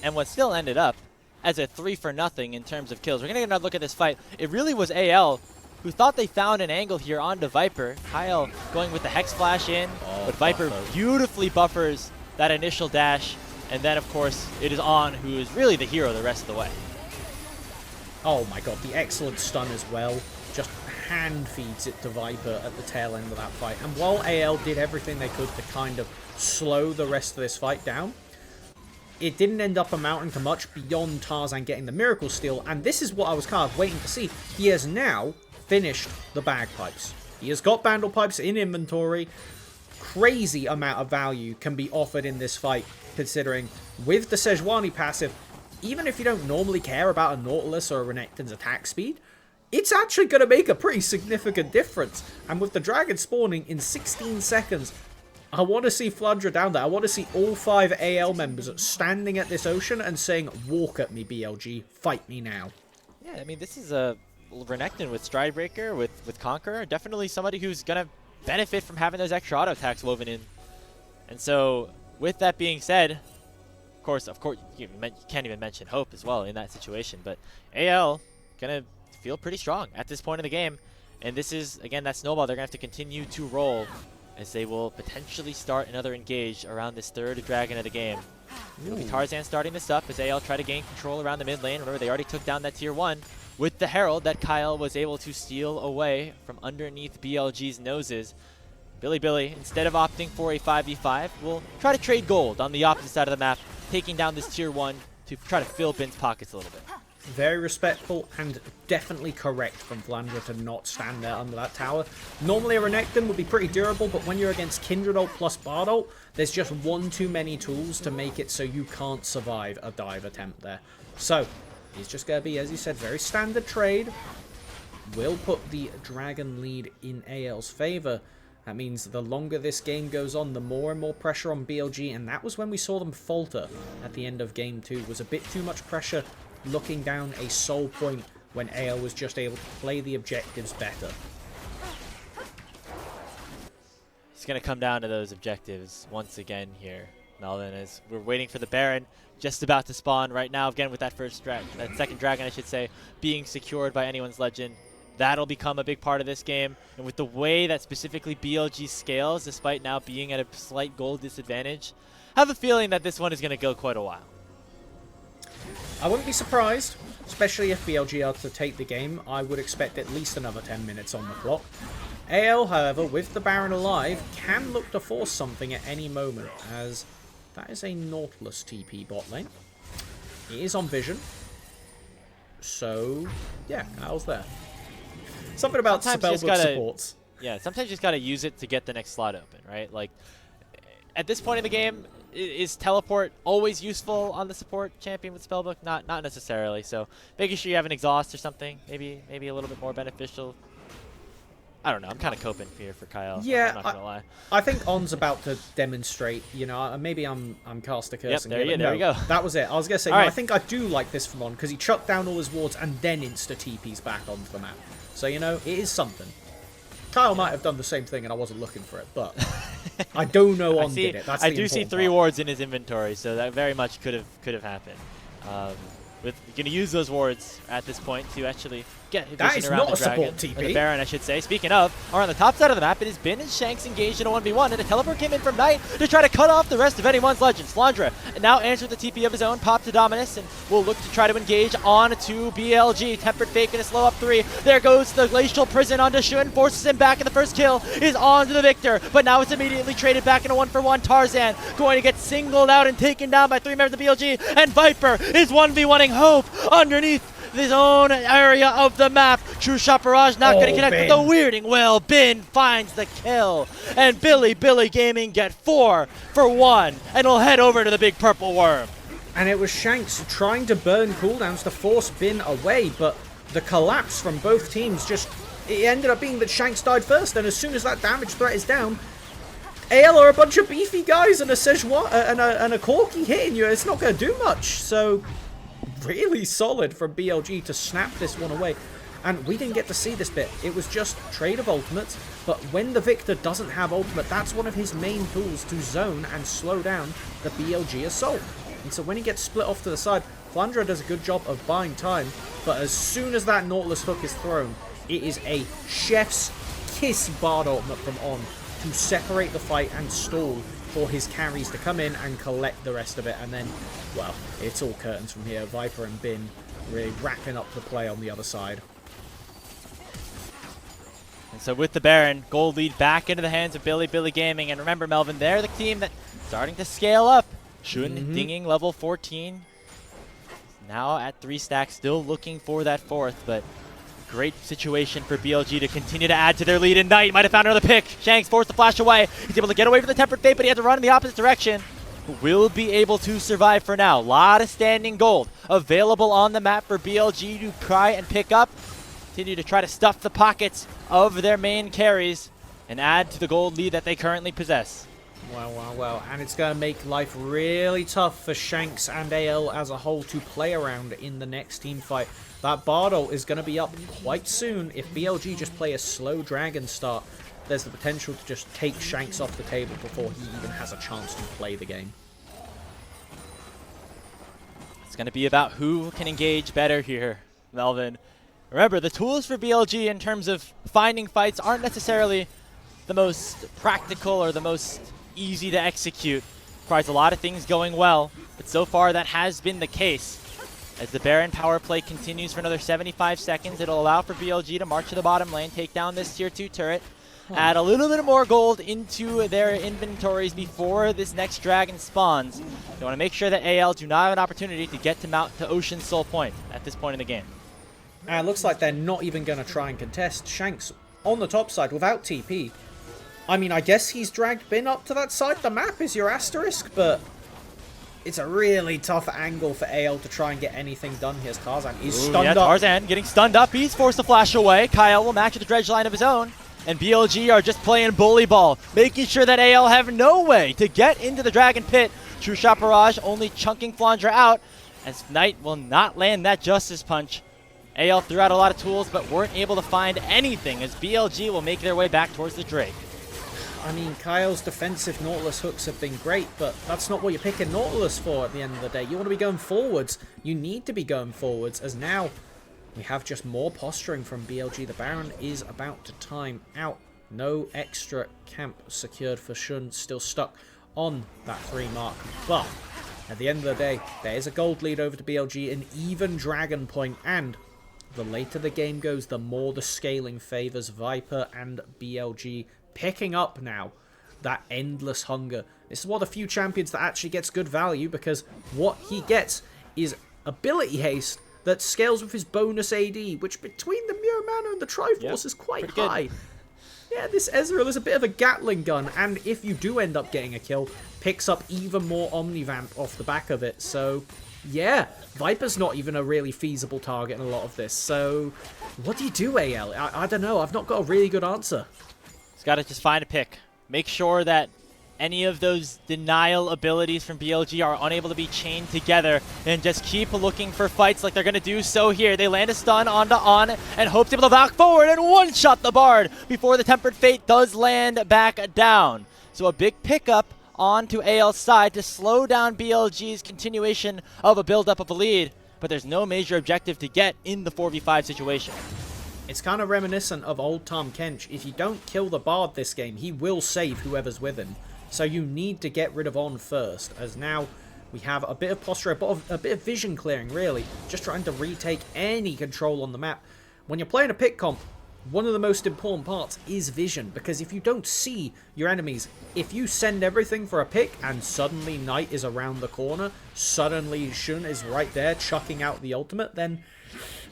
S1: And what still ended up as a 3-for-0 in terms of kills. We're going to get another look at this fight. It really was AL who thought they found an angle here onto Viper. Kael going with the Hex Flash in, but Viper beautifully buffers that initial dash. And then, of course, it is On who is really the hero the rest of the way.
S2: Oh my god, the excellent stun as well. Just hand feeds it to Viper at the tail end of that fight. And while AL did everything they could to kind of slow the rest of this fight down, it didn't end up amounting to much beyond Tarzan getting the Miracle Steal. And this is what I was kind of waiting to see. He has now finished the Bagpipes. He has got Bandle Pipes in inventory. Crazy amount of value can be offered in this fight, considering with the Sejuani passive, even if you don't normally care about a Nautilus or a Renekton's attack speed, it's actually going to make a pretty significant difference. And with the Dragon spawning in 16 seconds, I want to see Flandre down there. I want to see all 5 AL members standing at this ocean and saying, walk at me, BLG. Fight me now.
S1: Yeah, I mean, this is a Renekton with Stridebreaker, with Conqueror. Definitely somebody who's going to benefit from having those extra auto attacks woven in. And so, with that being said, of course, you can't even mention Hope as well in that situation. But AL going to feel pretty strong at this point in the game. And this is, again, that snowball they're going to have to continue to roll as they will potentially start another engage around this 3rd dragon of the game. It'll be Tarzan starting this up as AL try to gain control around the mid lane. Remember, they already took down that tier 1 with the Herald that Kael was able to steal away from underneath BLG's noses. Bilibili, instead of opting for a 5v5, will try to trade gold on the opposite side of the map, taking down this tier 1 to try to fill Bin's pockets a little bit.
S2: Very respectful and definitely correct from Flandre to not stand there under that tower. Normally a Renekton would be pretty durable, but when you're against Kindred ult plus Bard ult, there's just one too many tools to make it so you can't survive a dive attempt there. So, it's just going to be, as you said, very standard trade. Will put the Dragon lead in AL's favor. That means the longer this game goes on, the more and more pressure on BLG, and that was when we saw them falter at the end of Game 2. It was a bit too much pressure looking down a soul point when AL was just able to play the objectives better.
S1: It's going to come down to those objectives once again here, Melvin, as we're waiting for the Baron just about to spawn right now, again with that second dragon, I should say, being secured by anyone's legend. That'll become a big part of this game, and with the way that specifically BLG scales, despite now being at a slight gold disadvantage, I have a feeling that this one is going to go quite a while.
S2: I wouldn't be surprised, especially if BLG are to take the game. I would expect at least another 10 minutes on the clock. AL, however, with the Baron alive, can look to force something at any moment, as that is a Nautilus TP bot lane. It is on vision. So, yeah, Kael's there. Something about spell book supports.
S1: Yeah, sometimes you just got to use it to get the next slot open, right? Like, at this point in the game, is teleport always useful on the support champion with spellbook? Not necessarily. So making sure you have an exhaust or something, maybe a little bit more beneficial. I don't know. I'm kind of coping here for Kael.
S2: Yeah,
S1: I'm not gonna lie.
S2: I think On's about to demonstrate. You know, maybe I'm cast a curse.
S1: Yep, there we go.
S2: That was it. I was gonna say, no, I think I do like this from On because he chucked down all his wards and then insta TPs back onto the map. So you know, it is something. Kael might have done the same thing and I wasn't looking for it, but I don't know On did it. That's
S1: I do see 3 wards in his inventory, so that very much could have happened. You're going to use those wards at this point to actually get vision around the dragon, or the Baron, I should say. Speaking of, on the top side of the map, it has been and Shanks engaged in a 1v1, and a teleport came in from Knight to try to cut off the rest of anyone's legends. Flandre now answers the TP of his own, pop to Dominus, and will look to try to engage on to BLG. Tempered Fate going to slow up 3. There goes the Glacial Prison onto Shun, forces him back, and the first kill is on to the Victor, but now it's immediately traded back in a 1-for-1. Tarzan going to get singled out and taken down by 3 members of BLG, and Viper is 1v1ing Hope underneath his own area of the map. True Shot Barrage not going to connect with the weirding. Well, Bin finds the kill, and Bilibili Gaming get 4 for 1, and will head over to the big purple worm.
S2: And it was Shanks trying to burn cooldowns to force Bin away, but the collapse from both teams it ended up being that Shanks died first, and as soon as that damage threat is down, AL are a bunch of beefy guys and a Szechuan and a Corki hitting you. It's not going to do much. So really solid from BLG to snap this one away. And we didn't get to see this bit. It was just trade of ultimates. But when the Victor doesn't have ultimate, that's one of his main tools to zone and slow down the BLG assault. And so when he gets split off to the side, Flandre does a good job of buying time. But as soon as that Nautilus hook is thrown, it is a chef's kiss Bard ultimate from On to separate the fight and stall for his carries to come in and collect the rest of it. And then, well, it's all curtains from here. Viper and Bin really wrapping up the play on the other side.
S1: And so with the Baron, gold lead back into the hands of Bilibili Gaming. And remember, Melvin, they're the team that's starting to scale up. Shun dinging level 14. Now at 3 stacks, still looking for that 4th, but great situation for BLG to continue to add to their lead. And Knight might have found another pick. Shanks forced the flash away. He's able to get away from the Tempered Fate, but he had to run in the opposite direction. Will be able to survive for now. A lot of standing gold available on the map for BLG to try and pick up. Continue to try to stuff the pockets of their main carries and add to the gold lead that they currently possess.
S2: Well. And it's going to make life really tough for Shanks and AL as a whole to play around in the next team fight. That Bard ult is going to be up quite soon. If BLG just play a slow dragon start, there's the potential to just take Shanks off the table before he even has a chance to play the game.
S1: It's going to be about who can engage better here, Melvin. Remember, the tools for BLG in terms of finding fights aren't necessarily the most practical or the most easy to execute. Requires a lot of things going well, but so far that has been the case. As the Baron power play continues for another 75 seconds, it'll allow for BLG to march to the bottom lane, take down this tier 2 turret, add a little bit more gold into their inventories before this next dragon spawns. They want to make sure that AL do not have an opportunity to get to Ocean Soul Point at this point in the game.
S2: And it looks like they're not even going to try and contest. Shanks on the top side without TP. I mean, I guess he's dragged Bin up to that side. The map is your asterisk, but it's a really tough angle for AL to try and get anything done here. Tarzan is stunned up.
S1: Tarzan getting stunned up. He's forced to flash away. Kael will match with the dredge line of his own. And BLG are just playing bully ball, making sure that AL have no way to get into the Dragon Pit. True Shot Barrage only chunking Flandre out, as Knight will not land that Justice Punch. AL threw out a lot of tools, but weren't able to find anything, as BLG will make their way back towards the Drake.
S2: I mean, Kael's defensive Nautilus hooks have been great, but that's not what you're picking Nautilus for at the end of the day. You want to be going forwards. You need to be going forwards, as now we have just more posturing from BLG. The Baron is about to time out. No extra camp secured for Shun, still stuck on that 3 mark. But at the end of the day, there is a gold lead over to BLG, an even Dragon Point, and the later the game goes, the more the scaling favors Viper and BLG, picking up now that endless hunger. This is one of the few champions that actually gets good value, because what he gets is ability haste that scales with his bonus AD, which between the Mio Mana and the Triforce is quite high. Yeah, this Ezreal is a bit of a Gatling gun, and if you do end up getting a kill, picks up even more Omnivamp off the back of it. So yeah, Viper's not even a really feasible target in a lot of this. So what do you do, AL? I don't know. I've not got a really good answer.
S1: He's got to just find a pick. Make sure that any of those denial abilities from BLG are unable to be chained together, and just keep looking for fights like they're going to do so here. They land a stun onto On and hope to be able to back forward and one-shot the Bard before the Tempered Fate does land back down. So a big pickup onto AL's side to slow down BLG's continuation of a build-up of a lead, but there's no major objective to get in the 4v5 situation.
S2: It's kind of reminiscent of old Tom Kench. If you don't kill the Bard this game, he will save whoever's with him. So you need to get rid of On first, as now we have a bit of posture, a bit of vision clearing, really. Just trying to retake any control on the map. When you're playing a pick comp, one of the most important parts is vision, because if you don't see your enemies, if you send everything for a pick and suddenly Knight is around the corner, suddenly Shun is right there chucking out the ultimate, then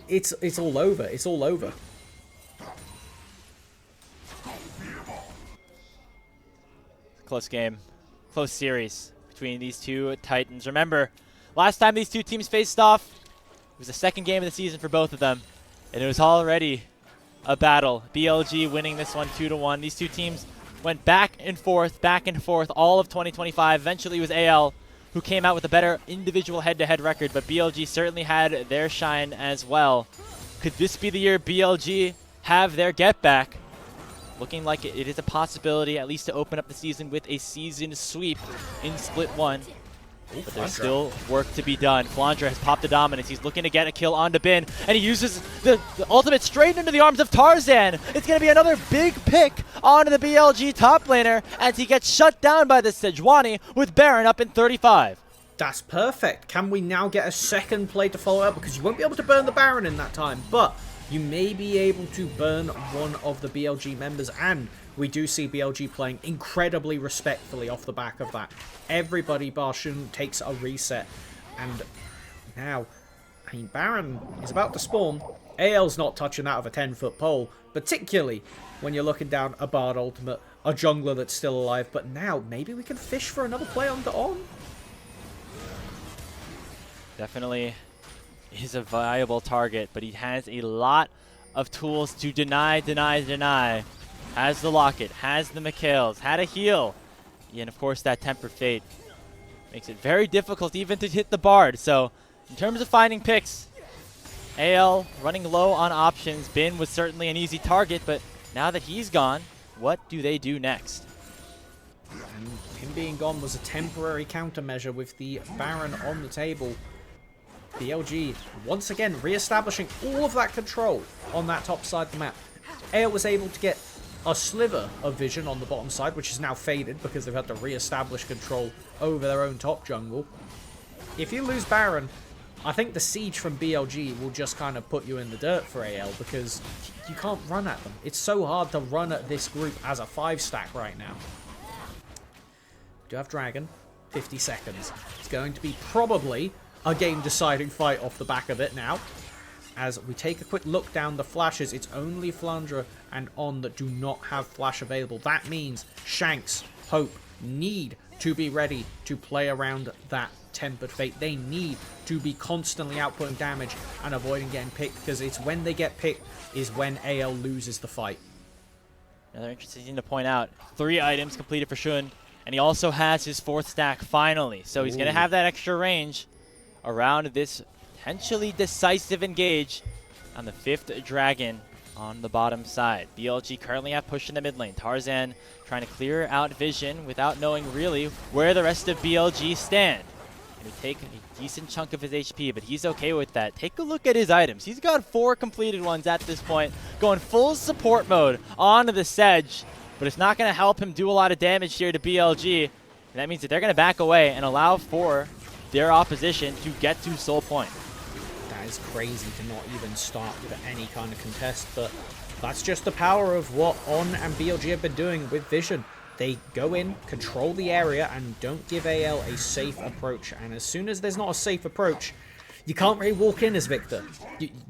S2: it's all over. It's all over.
S1: Close game, close series between these two Titans. Remember, last time these two teams faced off, it was the second game of the season for both of them, and it was already a battle. BLG winning this one 2-1. These two teams went back and forth all of 2025. Eventually it was AL who came out with a better individual head-to-head record, but BLG certainly had their shine as well. Could this be the year BLG have their get back? Looking like it is a possibility, at least to open up the season with a season sweep in Split 1. But there's still work to be done. Flandre has popped the dominance. He's looking to get a kill onto Bin, and he uses the ultimate straight into the arms of Tarzan. It's going to be another big pick onto the BLG top laner as he gets shut down by the Sejuani with Baron up in 35.
S2: That's perfect. Can we now get a second play to follow up? Because you won't be able to burn the Baron in that time, but you may be able to burn one of the BLG members, and we do see BLG playing incredibly respectfully off the back of that. Everybody bar Shun takes a reset, and now, I mean, Baron is about to spawn. AL's not touching that with a 10-foot pole, particularly when you're looking down a Bard ultimate, a jungler that's still alive, but now maybe we can fish for another play on the On.
S1: Definitely is a viable target, but he has a lot of tools to deny. Has the Locket, has the Mikhails, had a heal And of course, that Tempered Fate makes it very difficult even to hit the Bard. So, in terms of finding picks, AL running low on options. Bin was certainly an easy target, but now that he's gone, what do they do next?
S2: And him being gone was a temporary countermeasure with the Baron on the table. BLG once again re-establishing all of that control on that top side of the map. AL was able to get a sliver of vision on the bottom side, which is now faded because they've had to re-establish control over their own top jungle. If you lose Baron, I think the siege from BLG will just kind of put you in the dirt for AL because you can't run at them. It's so hard to run at this group as a 5-stack right now. Do have Dragon, 50 seconds. It's going to be probably a game-deciding fight off the back of it now. As we take a quick look down the flashes, it's only Flandre and On that do not have flash available. That means Shanks, Hope need to be ready to play around that Tempered Fate. They need to be constantly outputting damage and avoiding getting picked, because it's when they get picked is when AL loses the fight.
S1: Another interesting thing to point out, 3 items completed for Shun, and he also has his 4th stack finally. So he's going to have that extra range around this potentially decisive engage on the 5th Dragon on the bottom side. BLG currently have push in the mid lane. Tarzan trying to clear out vision without knowing really where the rest of BLG stand. And he take a decent chunk of his HP, but he's okay with that. Take a look at his items. He's got 4 completed ones at this point, going full support mode onto the Sedge, but it's not going to help him do a lot of damage here to BLG. And that means that they're going to back away and allow for their opposition to get to Soul Point.
S2: That is crazy to not even start with any kind of contest, but that's just the power of what On and BLG have been doing with Vision. They go in, control the area, and don't give AL a safe approach. And as soon as there's not a safe approach, you can't really walk in as Victor.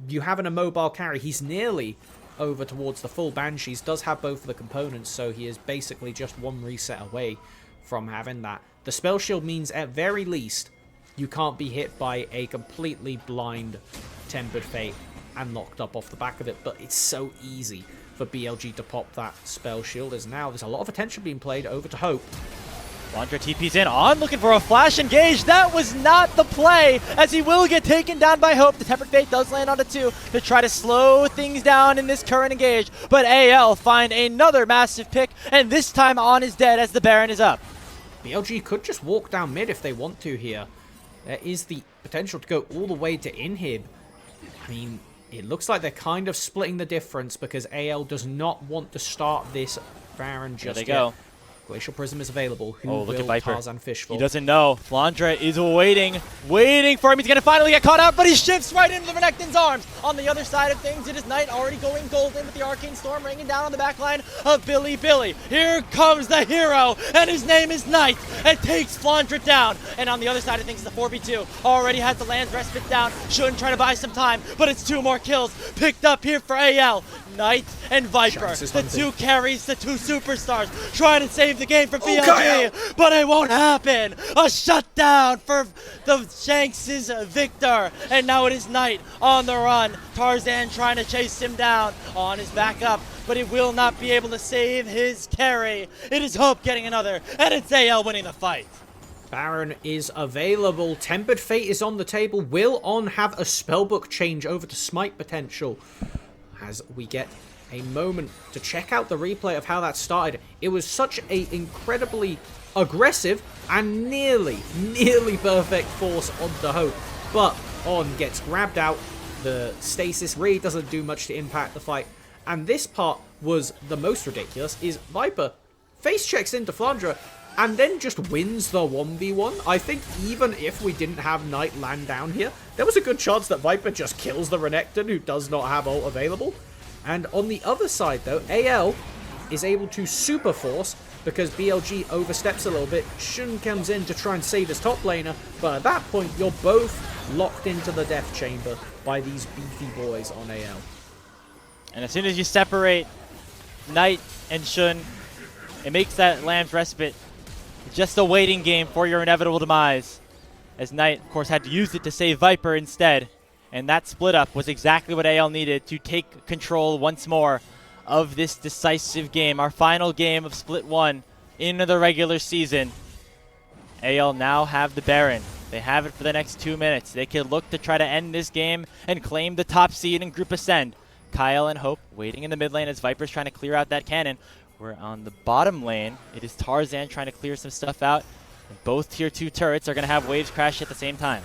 S2: You have an immobile carry. He's nearly over towards the full Banshees, does have both of the components, so he is basically just 1 reset away from having that. The spell shield means at very least you can't be hit by a completely blind Tempered Fate and knocked up off the back of it, but it's so easy for BLG to pop that spell shield, as now there's a lot of attention being played over to Hope.
S1: Flandre TP's in on, looking for a flash engage. That was not the play, as he will get taken down by Hope. The Tempered Fate does land on a 2 to try to slow things down in this current engage, but AL find another massive pick, and this time On is dead as the Baron is up.
S2: BLG could just walk down mid if they want to here. There is the potential to go all the way to inhib. I mean, it looks like they're kind of splitting the difference because AL does not want to start this Baron just
S1: yet. There they go.
S2: Glacial Prism is available. Who
S1: look
S2: will
S1: at Viper.
S2: Tarzan fish for?
S1: He doesn't know. Flandre is waiting for him. He's going to finally get caught out, but he shifts right into the Renekton's arms. On the other side of things, it is Knight already going golden with the Arcane Storm raining down on the backline of Bilibili. Here comes the hero, and his name is Knight, and takes Flandre down. And on the other side of things, the 4v2 already has the Land's Respite down. Shouldn't try to buy some time, but it's 2 more kills picked up here for AL. Knight and Viper, the 2 carries, the 2 superstars, trying to save the game for BLG, but it won't happen. A shutdown for the Shanks' Victor, and now it is Knight on the run. Tarzan trying to chase him down. On his back up, but he will not be able to save his carry. It is Hope getting another, and it's AL winning the fight.
S2: Baron is available. Tempered Fate is on the table. Will On have a spellbook change over to Smite potential? As we get a moment to check out the replay of how that started. It was such a incredibly aggressive and nearly perfect force onto Hope. But On gets grabbed out. The stasis really doesn't do much to impact the fight. And this part was the most ridiculous, is Viper face checks into Flandre and then just wins the 1v1. I think even if we didn't have Knight land down here, there was a good chance that Viper just kills the Renekton, who does not have ult available. And on the other side, though, AL is able to super force because BLG oversteps a little bit. Shun comes in to try and save his top laner, but at that point, you're both locked into the death chamber by these beefy boys on AL.
S1: And as soon as you separate Knight and Shun, it makes that Lamb's Respite just a waiting game for your inevitable demise, as Knight, of course, had to use it to save Viper instead. And that split up was exactly what AL needed to take control once more of this decisive game. Our final game of Split 1 in the regular season. AL now have the Baron. They have it for the next 2 minutes. They can look to try to end this game and claim the top seed in Group Ascend. Kael and Hope waiting in the mid lane as Viper's trying to clear out that cannon. We're on the bottom lane. It is Tarzan trying to clear some stuff out. And both tier 2 turrets are going to have waves crash at the same time.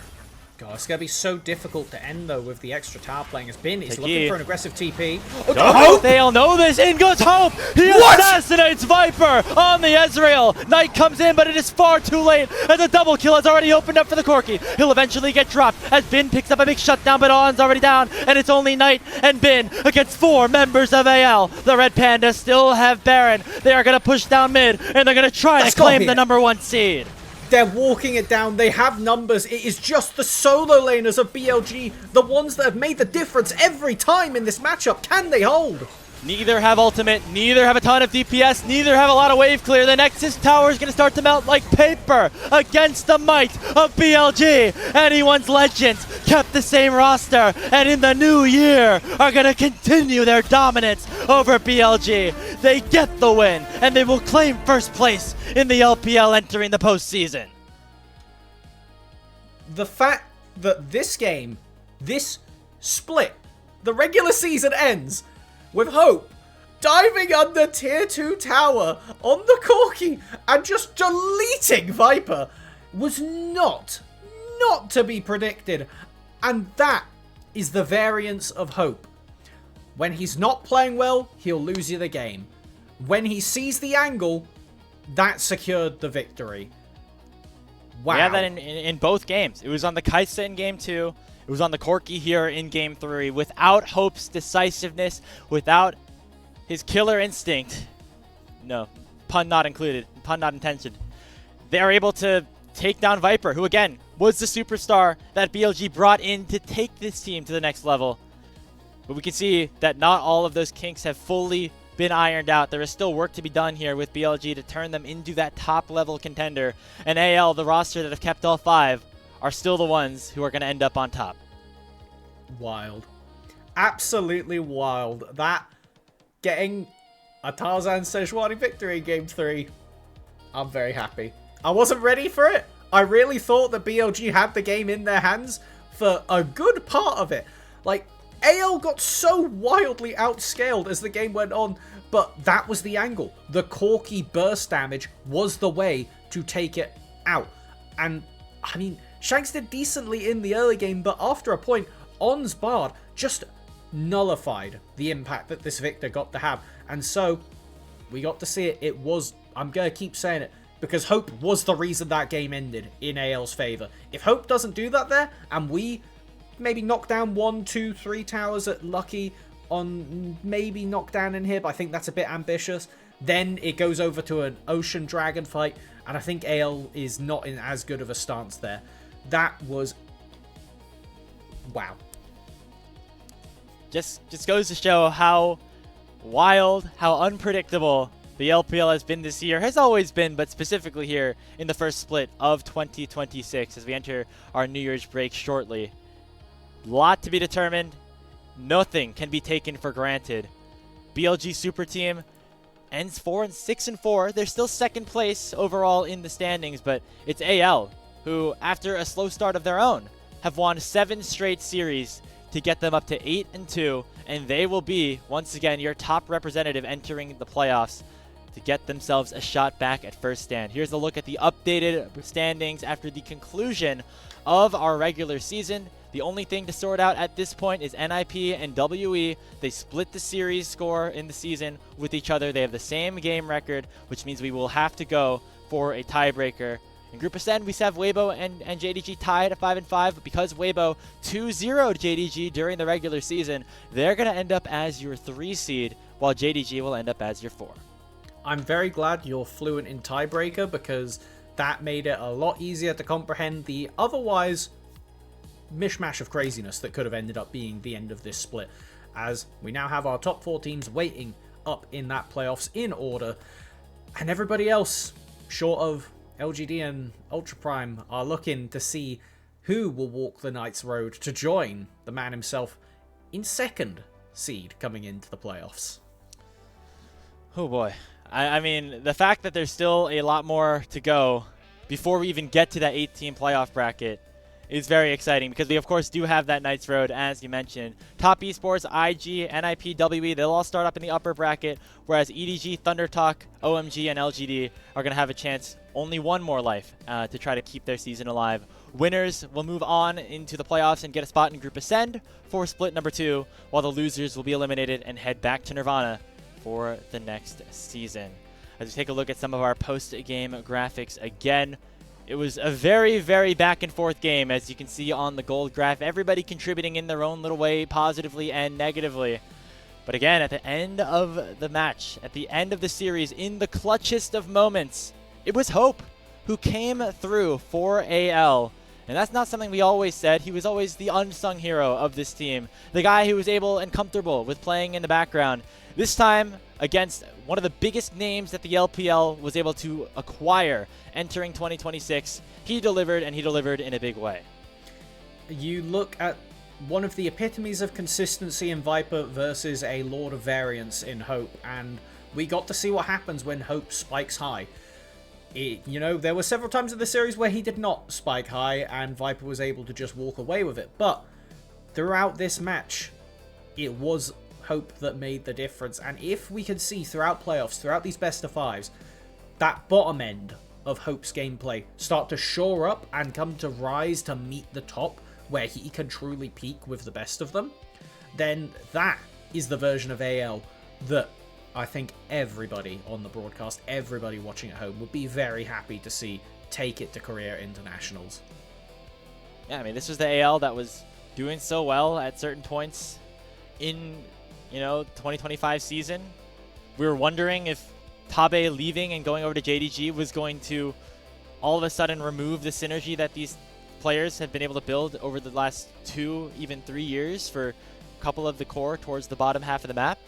S2: God, it's going to be so difficult to end, though, with the extra tower playing as Bin. He's
S1: Take
S2: looking
S1: it.
S2: for an aggressive TP.
S1: Oh, they all know this. In goes Hope. He assassinates Viper on the Ezreal. Knight comes in, but it is far too late as a double kill has already opened up for the Corki. He'll eventually get dropped as Bin picks up a big shutdown, but On's already down, and it's only Knight and Bin against 4 members of AL. The Red Panda still have Baron. They are going to push down mid, and they're going to try to claim the #1 seed.
S2: They're walking it down. They have numbers. It is just the solo laners of BLG, the ones that have made the difference every time in this matchup. Can they hold?
S1: Neither have ultimate, neither have a ton of DPS, neither have a lot of wave clear. The Nexus tower is going to start to melt like paper against the might of BLG. Anyone's Legends kept the same roster, and in the new year are going to continue their dominance over BLG. They get the win, and they will claim first place in the LPL entering the postseason.
S2: The fact that this game, this split, the regular season ends with Hope diving under tier 2 tower on the Corki and just deleting Viper was not to be predicted. And that is the variance of Hope. When he's not playing well, he'll lose you the game. When he sees the angle, that secured the victory. Wow.
S1: We had that in both games. It was on the Kaisa in game 2. It was on the Corki here in game 3. Without Hope's decisiveness, without his killer instinct, no, pun not included, pun not intended, they're able to take down Viper, who again was the superstar that BLG brought in to take this team to the next level. But we can see that not all of those kinks have fully been ironed out. There is still work to be done here with BLG to turn them into that top level contender. And AL, the roster that have kept all 5, are still the ones who are going to end up on top.
S2: Wild. Absolutely wild. That getting a Tarzan Sejuani victory in game 3. I'm very happy. I wasn't ready for it. I really thought that BLG had the game in their hands for a good part of it. Like, AL got so wildly outscaled as the game went on, but that was the angle. The Corki burst damage was the way to take it out. And, I mean, Shanks did decently in the early game, but after a point, On's Bard just nullified the impact that this Victor got to have. And so, we got to see it. It was, I'm going to keep saying it, because Hope was the reason that game ended in AL's favor. If Hope doesn't do that there, and we maybe knock down 1, 2, 3 towers at Lucky on maybe knockdown in here, but I think that's a bit ambitious. Then it goes over to an Ocean Dragon fight, and I think AL is not in as good of a stance there. That was... wow.
S1: Just goes to show how wild, how unpredictable the LPL has been this year. Has always been, but specifically here in the first split of 2026 as we enter our New Year's break shortly. Lot to be determined. Nothing can be taken for granted. BLG Super Team ends 4-6-4. They're still second place overall in the standings, but it's AL who, after a slow start of their own, have won 7 straight series to get them up to 8-2, and they will be, once again, your top representative entering the playoffs to get themselves a shot back at first stand. Here's a look at the updated standings after the conclusion of our regular season. The only thing to sort out at this point is NIP and WE. They split the series score in the season with each other. They have the same game record, which means we will have to go for a tiebreaker. In Group Ascend, we have Weibo and JDG tied at 5-5, but because Weibo 2-0'd JDG during the regular season, they're going to end up as your 3 seed, while JDG will end up as your 4.
S2: I'm very glad you're fluent in tiebreaker, because that made it a lot easier to comprehend the otherwise mishmash of craziness that could have ended up being the end of this split, as we now have our top 4 teams waiting up in that playoffs in order, and everybody else short of LGD and Ultra Prime are looking to see who will walk the Knight's Road to join the man himself in 2nd seed coming into the playoffs.
S1: Oh boy. I mean, the fact that there's still a lot more to go before we even get to that 8-team playoff bracket is very exciting because we, of course, do have that Knights Road, as you mentioned. Top Esports, IG, NIP, WE, they'll all start up in the upper bracket, whereas EDG, ThunderTalk, OMG, and LGD are going to have a chance, only one more life, to try to keep their season alive. Winners will move on into the playoffs and get a spot in Group Ascend for split number 2, while the losers will be eliminated and head back to Nirvana for the next season. As we take a look at some of our post-game graphics again, it was a very, very back and forth game, as you can see on the gold graph. Everybody contributing in their own little way, positively and negatively. But again, at the end of the match, at the end of the series, in the clutchest of moments, it was Hope who came through for AL. And that's not something we always said. He was always the unsung hero of this team. The guy who was able and comfortable with playing in the background. This time, against one of the biggest names that the LPL was able to acquire entering 2026, he delivered, and he delivered in a big way.
S2: You look at one of the epitomes of consistency in Viper versus a Lord of Variance in Hope, and we got to see what happens when Hope spikes high. You know, there were several times in the series where he did not spike high, and Viper was able to just walk away with it, but throughout this match, it was Hope that made the difference. And if we can see throughout playoffs, throughout these best of fives, that bottom end of Hope's gameplay start to shore up and come to rise to meet the top where he can truly peak with the best of them, then that is the version of AL that I think everybody on the broadcast, everybody watching at home would be very happy to see take it to career internationals.
S1: Yeah, I mean, this was the AL that was doing so well at certain points in 2025 season. We were wondering if Tabe leaving and going over to JDG was going to all of a sudden remove the synergy that these players have been able to build over the last 2, even 3 years for a couple of the core towards the bottom half of the map.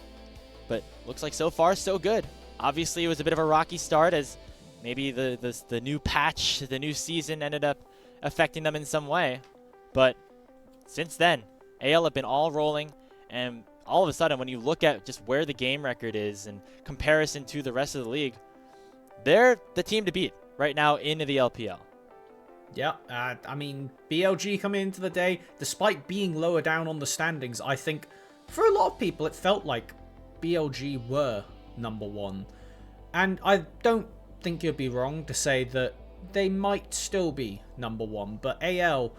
S1: But looks like so far so good. Obviously it was a bit of a rocky start, as maybe the new patch, the new season ended up affecting them in some way. But since then, AL have been all rolling, and all of a sudden, when you look at just where the game record is in comparison to the rest of the league, they're the team to beat right now into the LPL.
S2: Yeah, I mean, BLG coming into the day, despite being lower down on the standings, I think for a lot of people it felt like BLG were number 1. And I don't think you'd be wrong to say that they might still be number 1, but AL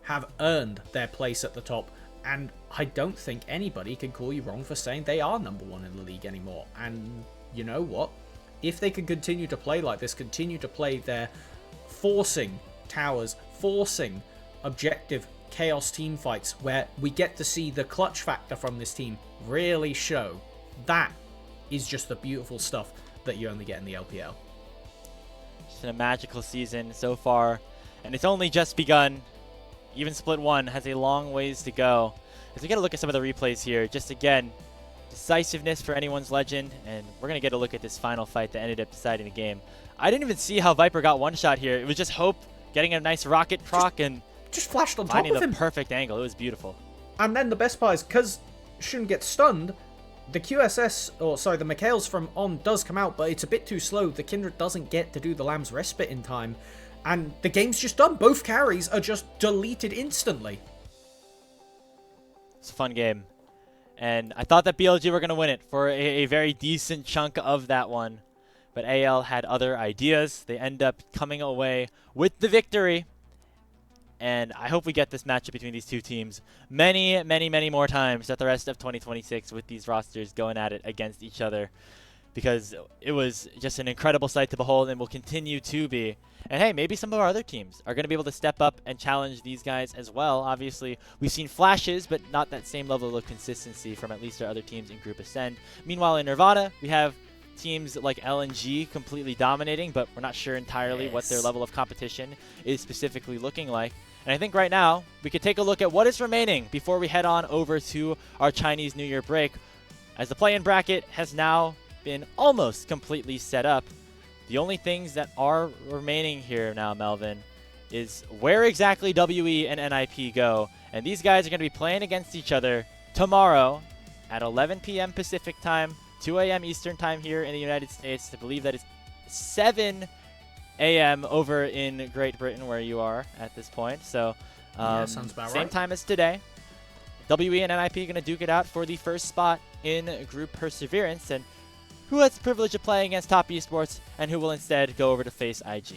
S2: have earned their place at the top. And I don't think anybody can call you wrong for saying they are number 1 in the league anymore. And you know what? If they can continue to play like this, continue to play their forcing towers, forcing objective chaos team fights, where we get to see the clutch factor from this team really show, that is just the beautiful stuff that you only get in the LPL.
S1: Just a magical season so far, and it's only just begun. Even Split 1 has a long ways to go. As we get a look at some of the replays here, just again, decisiveness for anyone's legend, and we're going to get a look at this final fight that ended up deciding the game. I didn't even see how Viper got one shot here. It was just Hope getting a nice rocket proc and
S2: just flashed on top
S1: finding
S2: of him.
S1: The perfect angle. It was beautiful.
S2: And then the best part is, because Shun gets stunned, the QSS, or sorry, the Mikaels from On does come out, but it's a bit too slow. The Kindred doesn't get to do the Lamb's Respite in time. And the game's just done. Both carries are just deleted instantly.
S1: It's a fun game. And I thought that BLG were going to win it for a very decent chunk of that one. But AL had other ideas. They end up coming away with the victory. And I hope we get this matchup between these two teams many, many, many more times at the rest of 2026 with these rosters going at it against each other. Because it was just an incredible sight to behold and will continue to be. And hey, maybe some of our other teams are going to be able to step up and challenge these guys as well. Obviously, we've seen flashes, but not that same level of consistency from at least our other teams in Group Ascend. Meanwhile, in Nirvana, we have teams like LNG completely dominating, but we're not sure entirely what their level of competition is specifically looking like. And I think right now, we could take a look at what is remaining before we head on over to our Chinese New Year break, as the play-in bracket has now been almost completely set up. The only things that are remaining here now, Melvin, is where exactly WE and NIP go. And these guys are going to be playing against each other tomorrow at 11 p.m. Pacific time, 2 a.m. Eastern time here in the United States. I believe that is 7 a.m. over in Great Britain where you are at this point. So
S2: yeah, sounds about
S1: same
S2: right.
S1: time as today. WE and NIP are going to duke it out for the first spot in Group Perseverance. And who has the privilege of playing against Top Esports and who will instead go over to face IG?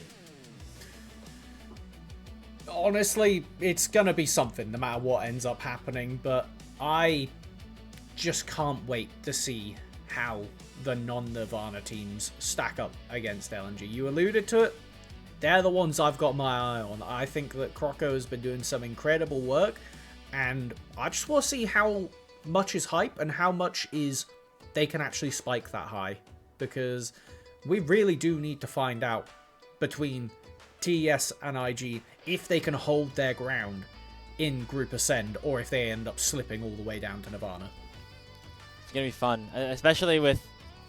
S2: Honestly, it's going to be something no matter what ends up happening, but I just can't wait to see how the non-Nirvana teams stack up against LNG. You alluded to it. They're the ones I've got my eye on. I think that Croco has been doing some incredible work, and I just want to see how much is hype and how much is they can actually spike that high, because we really do need to find out between TES and IG if they can hold their ground in Group Ascend or if they end up slipping all the way down to Nirvana.
S1: It's going to be fun, especially with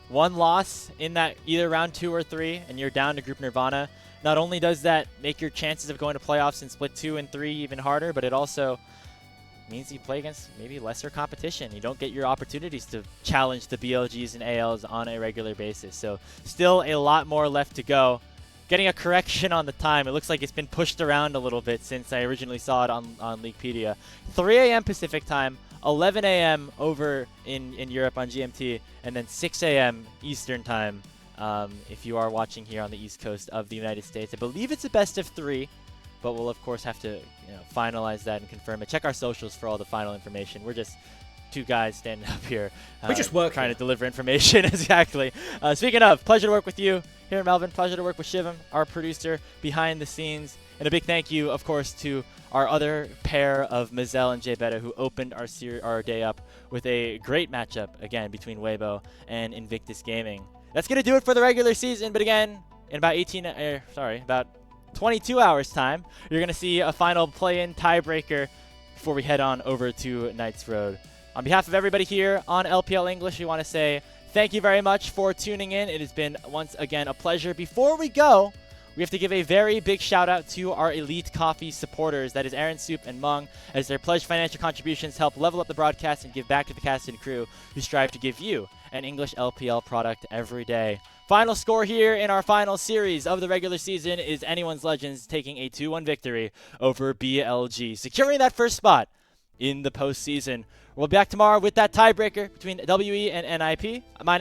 S1: one loss in that either round 2 or 3 and you're down to Group Nirvana. Not only does that make your chances of going to playoffs in split 2 and 3 even harder, but it also means you play against maybe lesser competition. You don't get your opportunities to challenge the BLGs and ALs on a regular basis. So still a lot more left to go. Getting a correction on the time. It looks like it's been pushed around a little bit since I originally saw it on Leaguepedia. 3 a.m. Pacific time, 11 a.m. over in Europe on GMT, and then 6 a.m. Eastern time if you are watching here on the East Coast of the United States. I believe it's a best of 3, but we'll of course have to finalize that and confirm it. Check our socials for all the final information. We're just 2 guys standing up here.
S2: We just work
S1: trying
S2: here.
S1: to deliver information. Exactly. Speaking of, pleasure to work with you here, Melvin. Pleasure to work with Shivam, our producer behind the scenes. And a big thank you, of course, to our other pair of Mazel and Jay Beta, who opened our day up with a great matchup, again, between Weibo and Invictus Gaming. That's going to do it for the regular season. But again, in about 22 hours time, you're going to see a final play-in tiebreaker before we head on over to Knights Road. On behalf of everybody here on LPL English, we want to say thank you very much for tuning in. It has been, once again, a pleasure. Before we go, we have to give a very big shout out to our Elite Coffee supporters. That is Aaron Soup and Mung, as their pledged financial contributions help level up the broadcast and give back to the cast and crew who strive to give you an English LPL product every day. Final score here in our final series of the regular season is Anyone's Legends taking a 2-1 victory over BLG, securing that first spot in the postseason. We'll be back tomorrow with that tiebreaker between WE and NIP.